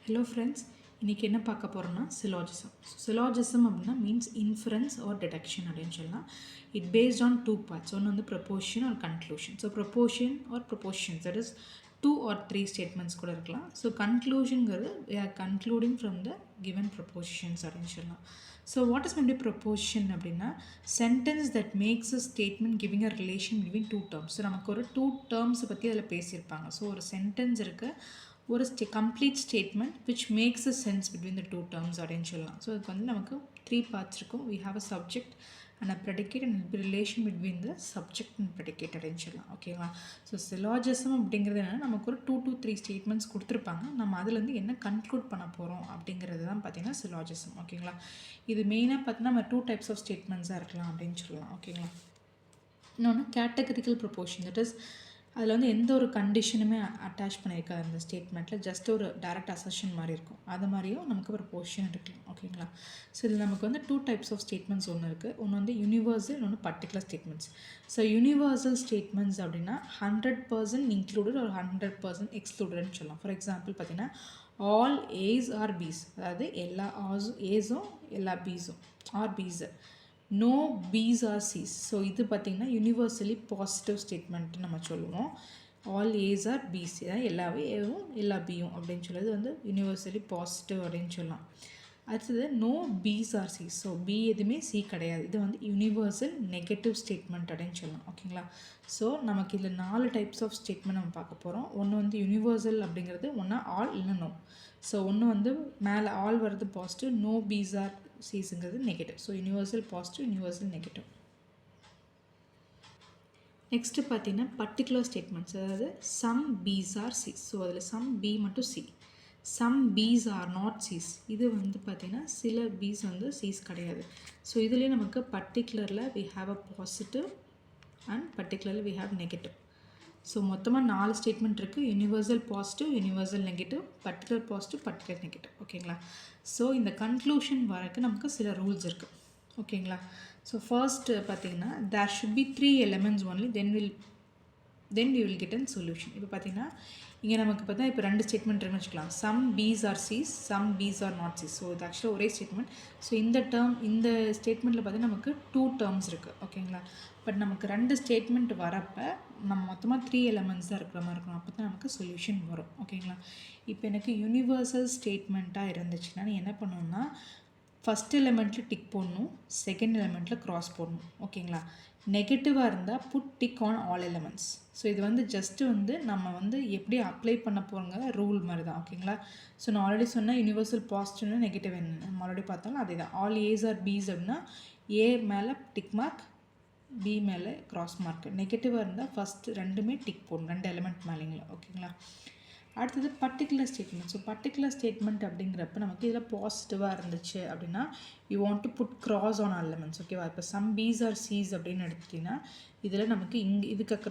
Hello friends, இன்றைக்கி என்ன பார்க்க போகிறோம்னா சிலாஜிசம். சிலாஜிசம் அப்படின்னா மீன்ஸ் இன்ஃபரன்ஸ் ஆர் டிடக்ஷன் அப்படின்னு சொல்லலாம். It based on two parts. ஒன்று வந்து proposition or conclusion. So proposition or propositions that is 2 or 3 statements கூட இருக்கலாம். ஸோ கன்க்ளூஷனுங்கிறது we are concluding from the given propositions அப்படின்னு சொல்லலாம். So what is meant by proposition அப்படின்னா sentence that makes a statement giving a relation between two terms. So நமக்கு ஒரு 2 terms பற்றி அதில் பேசியிருப்பாங்க. ஸோ ஒரு சென்டென்ஸ் இருக்குது, ஒரு complete statement which makes a sense between the two terms அப்படின்னு சொல்லலாம். ஸோ இதுக்கு வந்து நமக்கு 3 parts இருக்கும். We have a subject and a predicate and relation between the subject and predicate அப்படின்னு சொல்லலாம். ஓகேவா? ஸோ சிலாஜிசம் அப்படிங்கிறது என்னென்னா நமக்கு ஒரு 2 to 3 ஸ்டேட்மெண்ட்ஸ் கொடுத்துருப்பாங்க. நம்ம அதிலேருந்து என்ன கன்க்ளூட் பண்ண போகிறோம் அப்படிங்கிறது தான் பார்த்தீங்கன்னா சிலாஜிசம். ஓகேங்களா? இது மெயினாக பார்த்தீங்கன்னா நம்ம 2 types ஆஃப் ஸ்டேட்மெண்ட்ஸாக இருக்கலாம் அப்படின்னு சொல்லலாம். ஓகேங்களா? இன்னொன்று கேட்டகரிக்கல் ப்ரொபோஷன். தட் இஸ் அதில் வந்து எந்த ஒரு கண்டிஷனுமே அட்டாச் பண்ணியிருக்காது அந்த ஸ்டேட்மெண்ட்டில், ஜஸ்ட் ஒரு டைரக்ட் அசர்ஷன் மாதிரி இருக்கும். அது மாதிரியும் நமக்கு ஒரு ப்ரொபோஷன் இருக்கலாம். ஓகேங்களா? ஸோ இதில் நமக்கு வந்து 2 types ஆஃப் ஸ்டேட்மெண்ட்ஸ் ஒன்று இருக்குது. ஒன்று வந்து யூனிவர்சல், இன்னொன்று particular statements. So universal statements அப்படின்னா 100% இன்க்ளூடட் ஒரு 100% எக்ஸ்க்ளூடட்னு சொல்லலாம். ஃபார் எக்ஸாம்பிள் பார்த்தீங்கன்னா ஆல் ஏஸ் ஆர் பீஸ், அதாவது எல்லா ஏஸும் எல்லா பீஸும் are B's, no piece are cheese. So இது பார்த்திங்கன்னா யூனிவர்சலி பாசிட்டிவ் ஸ்டேட்மெண்ட் நம்ம சொல்லுவோம். ஆல் ஏஸ் ஆர் பீஸ், எல்லாவே ஏவும் எல்லா பியும் அப்படின்னு சொல்லுறது வந்து யூனிவர்சலி பாசிட்டிவ் அப்படின்னு சொல்லலாம். அடுத்தது no piece are cheese. So B எதுவுமே சி கிடையாது. இது வந்து யூனிவர்சல் நெகட்டிவ் ஸ்டேட்மெண்ட் அப்படின்னு சொல்லலாம். ஓகேங்களா? ஸோ நமக்கு இதில் 4 types ஆஃப் ஸ்டேட்மெண்ட் நம்ம பார்க்க போகிறோம். ஒன்று வந்து யூனிவர்சல் அப்படிங்கிறது ஒன்றா ஆல் இல்லைன்னா நோ. ஸோ ஒன்று வந்து மேலே ஆல் வர்றது பாசிட்டிவ், நோ பீஸ் ஆர் சீஸுங்கிறது negative. So universal positive, universal negative. Next பார்த்தீங்கன்னா பர்டிகுலர் ஸ்டேட்மெண்ட்ஸ், அதாவது some piece are cheese. So அதில் சம் பி மட்டும் C, some piece are not Cs. இது வந்து பார்த்திங்கன்னா சில பீஸ் வந்து சீஸ் கிடையாது. ஸோ இதுலேயே நமக்கு பர்டிகுலரில் we have a positive and பர்டிகுலரில் வி ஹாவ் நெகட்டிவ். ஸோ மொத்தமாக 4 ஸ்டேட்மெண்ட் இருக்குது. Universal positive, universal negative, particular positive, particular negative. ஓகேங்களா? ஸோ இந்த கன்க்ளூஷன் வரக்கு நமக்கு சில ரூல்ஸ் இருக்குது. ஓகேங்களா? ஸோ ஃபர்ஸ்ட் பார்த்தீங்கன்னா there should be 3 elements only, then we will get a solution. இப்போ பார்த்தீங்கன்னா இங்கே நமக்கு பார்த்தா இப்போ 2 ஸ்டேட்மெண்ட் இருக்குன்னு வச்சுக்கலாம். Some piece are C's, some piece are not C's. So இது ஆக்சுவலாக ஒரே ஸ்டேட்மெண்ட். ஸோ இந்த ஸ்டேட்மெண்ட்டில் பார்த்தீங்கன்னா நமக்கு 2 terms இருக்குது. ஓகேங்களா? பட் நமக்கு 2 ஸ்டேட்மெண்ட் வரப்போ நம்ம மொத்தமாக 3 elements தான் இருக்கிற மாதிரி இருக்கணும். அப்போ தான் நமக்கு சொல்யூஷன் வரும். ஓகேங்களா? இப்போ எனக்கு யூனிவர்சல் ஸ்டேட்மெண்ட்டாக இருந்துச்சுன்னா நீ என்ன பண்ணணும்னா ஃபஸ்ட் எலிமெண்ட்டில் டிக் போடணும், செகண்ட் எலிமெண்ட்டில் க்ராஸ் போடணும். ஓகேங்களா? நெகட்டிவாக இருந்தால் put tick on all elements. So இது வந்து ஜஸ்ட்டு வந்து நம்ம வந்து எப்படி அப்ளை பண்ண போகிறோங்க ரூல் மாதிரி தான். ஓகேங்களா? ஸோ நான் ஆல்ரெடி சொன்னேன் யூனிவர்சல் பாசிட்டிவ்னா நெகட்டிவ் என்ன நம்ம ஆல்ரெடி பார்த்தாலும் அதே தான். ஆல் ஏஸ் ஆர் பீஸ் அப்படின்னா ஏ மேலே டிக் மார்க், பி மேலே க்ராஸ் மார்க். நெகட்டிவாக இருந்தால் ஃபஸ்ட்டு ரெண்டுமே டிக் போடணும், 2 எலிமெண்ட் மேலேங்களா. ஓகேங்களா? அடுத்தது particular statement. So particular statement அப்படிங்கிறப்ப நமக்கு இதில் பாசிட்டிவாக இருந்துச்சு அப்படின்னா you want to put cross on elements. ஓகேவா? இப்போ சம் பீஸ் ஆர் சீஸ் அப்படின்னு எடுத்துட்டிங்கன்னா இதில் நமக்கு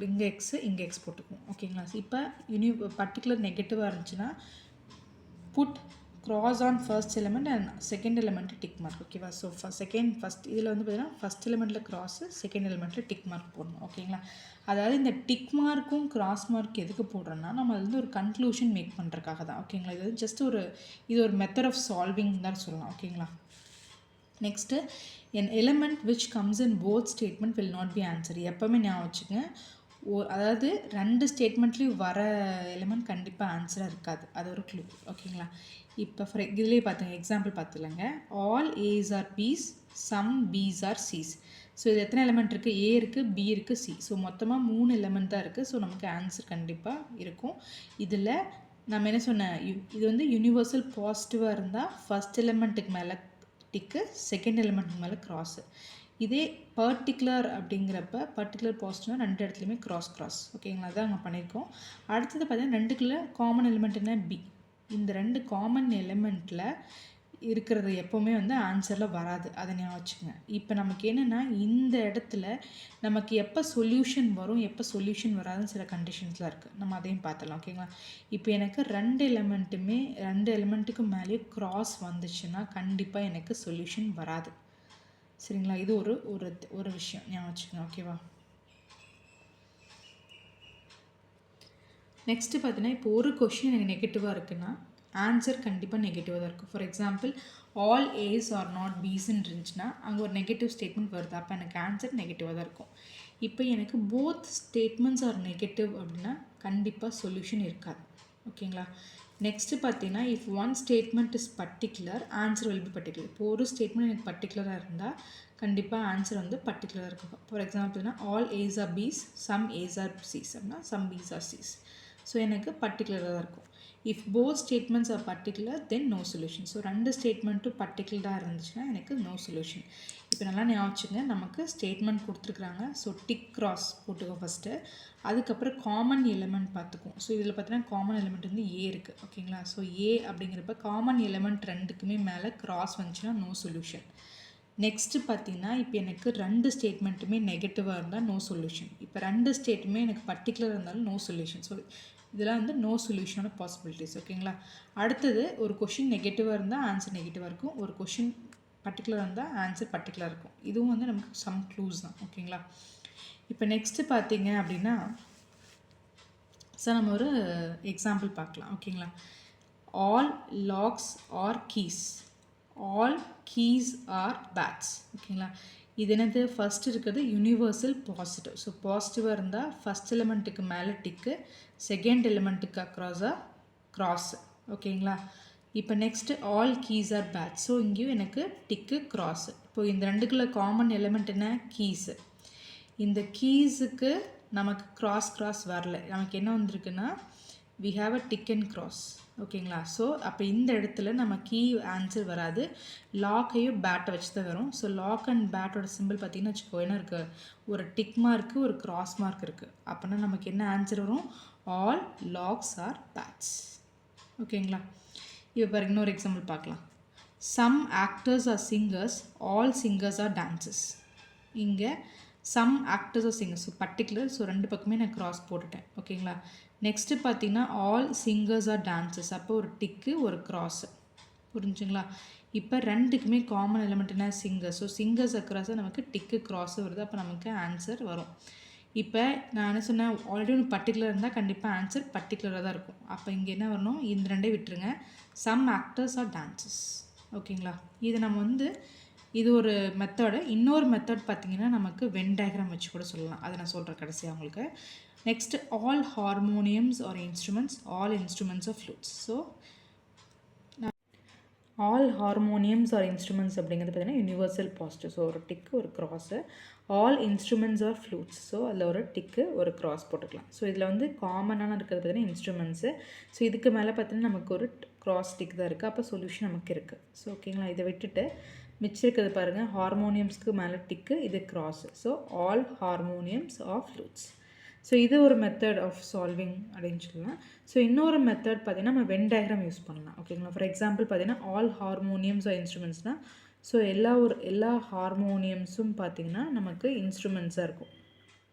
இங்கே எக்ஸு இங்கே எக்ஸ் போட்டுக்குவோம். ஓகேங்களா? இப்போ பர்டிகுலர் நெகட்டிவாக இருந்துச்சுன்னா put cross on first element and second element tick mark. ஓகேவா? ஸோ ஃபஸ்ட் இதில் வந்து பார்த்தீங்கன்னா ஃபஸ்ட் எலிமெண்ட்டில் க்ராஸு, செகண்ட் எலிமெண்ட்டில் டிக் மார்க் போடணும். ஓகேங்களா? அதாவது இந்த டிக் மார்க்கும் கிராஸ் மார்க் எதுக்கு போடுறோன்னா நம்ம அது வந்து ஒரு கன்க்ளூஷன் மேக் பண்ணுறதுக்காக தான். ஓகேங்களா? இது ஜஸ்ட் இது ஒரு மெத்தட் ஆஃப் சால்விங் தான் சொல்லலாம். ஓகேங்களா? Next N element which comes in both statement will not be answer. எப்போவுமே ஞாபகம் வச்சுக்கங்க, அதாவது 2 ஸ்டேட்மெண்ட்லேயும் வர எலிமெண்ட் கண்டிப்பாக ஆன்சராக இருக்காது. அது ஒரு க்ளூ. ஓகேங்களா? இப்போ இதுலேயே பார்த்துங்க, எக்ஸாம்பிள் பார்த்துலங்க. All ace are Bs, some piece are cheese. So இது எத்தனை எலிமெண்ட் இருக்குது? ஏ இருக்குது, பி இருக்குது, சி. ஸோ மொத்தமாக 3 எலிமெண்ட் தான் இருக்குது. ஸோ நமக்கு ஆன்சர் கண்டிப்பாக இருக்கும். இதில் நம்ம என்ன சொன்னேன், இது வந்து யூனிவர்சல் பாசிட்டிவாக இருந்தால் ஃபஸ்ட் எலிமெண்ட்டுக்கு மேலே டிக்கு, செகண்ட் எலிமெண்ட்டுக்கு மேலே க்ராஸு. இதே பர்டிகுலர் அப்படிங்கிறப்ப பர்டிகுலர் பாசிட்டிவ்னா 2 இடத்துலையுமே க்ராஸ். ஓகேங்களா? அதான் நம்ம பண்ணியிருக்கோம். அடுத்தது பார்த்தீங்கன்னா 2க்குள்ள காமன் எலிமெண்ட் என்ன? பி. இந்த 2 காமன் எலிமெண்ட்டில் இருக்கிறது எப்போவுமே வந்து ஆன்சரில் வராது. அதை ஞாபகம் வச்சுக்கோங்க. இப்போ நமக்கு என்னென்னா இந்த இடத்துல நமக்கு எப்போ சொல்யூஷன் வரும், எப்போ சொல்யூஷன் வராதுன்னு சில கண்டிஷன்ஸ்லாம் இருக்குது. நம்ம அதையும் பார்த்துடலாம். ஓகேங்களா? இப்போ எனக்கு 2 எலிமெண்ட்டுக்கு மேலேயே க்ராஸ் வந்துச்சுன்னா கண்டிப்பாக எனக்கு சொல்யூஷன் வராது. சரிங்களா? இது ஒரு விஷயம் ஞாபகம் வச்சுக்கோங்க. ஓகேவா? நெக்ஸ்ட்டு பார்த்தீங்கன்னா இப்போ ஒரு கொஷின் எனக்கு நெகட்டிவாக இருக்குன்னா ஆன்சர் கண்டிப்பாக நெகட்டிவாக தான் இருக்கும். For example all ace are not பீஸ்ன்னு இருந்துச்சுன்னா அங்கே ஒரு நெகட்டிவ் ஸ்டேட்மெண்ட் வருது, அப்போ எனக்கு ஆன்சர் நெகட்டிவாக தான் இருக்கும். இப்போ எனக்கு போத் ஸ்டேட்மெண்ட்ஸ் ஆர் நெகட்டிவ் அப்படின்னா கண்டிப்பாக சொல்யூஷன் இருக்காது. ஓகேங்களா? நெக்ஸ்ட்டு பார்த்தீங்கன்னா if one statement is particular answer will be particular. இப்போ ஒரு ஸ்டேட்மெண்ட் எனக்கு பர்டிகுலராக இருந்தால் கண்டிப்பாக ஆன்சர் வந்து பர்டிகுலராக இருக்கும். ஃபார் எக்ஸாம்பிள்னா all ace are Bs, some As are Cs அப்படின்னா some piece are cheese. So எனக்கு பர்டிகுலராக தான் இருக்கும். If both statements are particular then no solution. So ரெண்டு ஸ்டேட்மெண்ட்டும் பர்டிகுலராக இருந்துச்சுன்னா எனக்கு நோ சொல்யூஷன். இப்போ நல்லா ஞாபகிச்சுங்க, நமக்கு ஸ்டேட்மெண்ட் கொடுத்துருக்குறாங்க. ஸோ டிக் கிராஸ் போட்டுக்கோ ஃபஸ்ட்டு. அதுக்கப்புறம் காமன் எலிமெண்ட் பார்த்துக்கும். ஸோ இதில் பார்த்தீங்கன்னா காமன் எலிமெண்ட் வந்து ஏ இருக்குது. ஓகேங்களா? ஸோ ஏ அப்படிங்கிறப்ப காமன் எலிமெண்ட் ரெண்டுக்குமே மேலே கிராஸ் வந்துச்சுன்னா நோ சொல்யூஷன். நெக்ஸ்ட்டு பார்த்தீங்கன்னா இப்போ எனக்கு ரெண்டு ஸ்டேட்மெண்ட்டுமே நெகட்டிவாக இருந்தால் நோ சொல்யூஷன். இப்போ ரெண்டு ஸ்டேட்டுமே எனக்கு பர்டிகுலர் இருந்தாலும் நோ சொல்யூஷன். ஸோ இதெல்லாம் வந்து நோ சொல்யூஷனோட பாசிபிலிட்டிஸ். ஓகேங்களா? அடுத்தது ஒரு கொஷின் நெகட்டிவாக இருந்தால் ஆன்சர் நெகட்டிவாக இருக்கும், ஒரு கொஷின் பர்டிகுலராக இருந்தால் ஆன்சர் பர்டிகுலராக இருக்கும். இதுவும் வந்து நமக்கு சம் க்ளூஸ் தான். ஓகேங்களா? இப்போ நெக்ஸ்ட்டு பார்த்தீங்க அப்படின்னா சார் நம்ம ஒரு எக்ஸாம்பிள் பார்க்கலாம். ஓகேங்களா? All lakhs are keys, all keys are bats. ஓகேங்களா? இது என்னது? ஃபஸ்ட் இருக்கிறது யூனிவர்சல் பாசிட்டிவ். ஸோ பாசிட்டிவாக இருந்தால் ஃபஸ்ட் எலிமெண்ட்டுக்கு மேலே டிக்கு, செகண்ட் எலிமெண்ட்டுக்கு அக்ராஸாக கிராஸ். ஓகேங்களா? இப்போ next all keys are bats. So இங்கேயும் எனக்கு டிக்கு கிராஸ். இப்போ இந்த ரெண்டுக்குள்ள காமன் எலிமெண்ட் என்ன? கீஸு. இந்த கீஸுக்கு நமக்கு கிராஸ் வரல, நமக்கு என்ன வந்திருக்குன்னா we have a tick and cross. ஓகேங்களா? ஸோ அப்போ இந்த இடத்துல நம்ம கீ ஆன்சர் வராது, லாக்கையும் பேட்டை வச்சு தான் வரும். ஸோ லாக் அண்ட் பேட்டோட சிம்பிள் பார்த்தீங்கன்னா வச்சுக்கோ, என்ன இருக்குது? ஒரு டிக் மார்க்கு ஒரு கிராஸ் மார்க் இருக்குது. அப்போனா நமக்கு என்ன ஆன்சர் வரும்? All lakhs are bats. ஓகேங்களா? இப்போ பாருங்க இன்னொரு எக்ஸாம்பிள் பார்க்கலாம். Some actors are singers, all singers are dancers. இங்கே some actors are singers, so particular. So ரெண்டு பக்கமே நான் கிராஸ் போட்டுட்டேன். ஓகேங்களா? நெக்ஸ்ட்டு பார்த்தீங்கன்னா ஆல் சிங்கர்ஸ் ஆர் டான்சஸ், அப்போ ஒரு டிக்கு ஒரு கிராஸு. புரிஞ்சுங்களா? இப்போ ரெண்டுக்குமே காமன் எலிமெண்ட் என்ன? சிங்கர்ஸ். ஸோ சிங்கர்ஸ் அக்ராஸாக நமக்கு டிக்கு கிராஸு வருது, அப்போ நமக்கு ஆன்சர் வரும். இப்போ நான் என்ன சொன்னேன்? ஆல்ரெடி ஒன்று பர்டிகுலர் இருந்தால் கண்டிப்பாக ஆன்சர் பர்டிகுலராக தான் இருக்கும். அப்போ இங்கே என்ன வரணும்? இந்த ரெண்டே விட்டுருங்க, சம் ஆக்டர்ஸ் ஆர் டான்சஸ். ஓகேங்களா? இது நம்ம வந்து இது ஒரு மெத்தடு. இன்னொரு மெத்தட் பார்த்திங்கன்னா நமக்கு வென் டயக்ராம் வச்சு கூட சொல்லலாம், அதை நான் சொல்கிறேன் கடைசியாக உங்களுக்கு. Next all harmoniums are instruments, all instruments are flutes. So all harmoniums are instruments அப்படிங்கிறது பார்த்தீங்கன்னா யூனிவர்சல் பாசிட்டிவ். ஸோ ஒரு டிக்கு ஒரு cross. All instruments are flutes, so அதில் ஒரு டிக்கு ஒரு கிராஸ் போட்டுக்கலாம். ஸோ இதில் வந்து காமனான இருக்கிறது பார்த்தீங்கன்னா இன்ஸ்ட்ருமெண்ட்ஸு. ஸோ இதுக்கு மேலே பார்த்தீங்கன்னா நமக்கு ஒரு கிராஸ் டிக் தான் இருக்குது, அப்போ சொல்யூஷன் நமக்கு இருக்குது. ஸோ ஓகேங்களா? இதை விட்டுட்டு மிச்சம் இருக்கிறது பாருங்கள், ஹார்மோனியம்ஸ்க்கு மேலே டிக்கு, இது cross. So all harmoniums are flutes. So இது ஒரு மெத்தட் ஆஃப் சால்விங் அப்படின்னு சொல்லலாம். ஸோ இன்னொரு மெத்தட் பார்த்திங்கன்னா நம்ம வென் டயக்ராம் யூஸ் பண்ணலாம். ஓகேங்களா? ஃபார் எக்ஸாம்பிள் பார்த்திங்கன்னா ஆல் ஹார்மோனியம்ஸ் ஆர் இன்ஸ்ட்ருமெண்ட்ஸ்னால் ஸோ எல்லா ஹார்மோனியம்ஸும் பார்த்திங்கன்னா நமக்கு இன்ஸ்ட்ருமெண்ட்ஸாக இருக்கும்.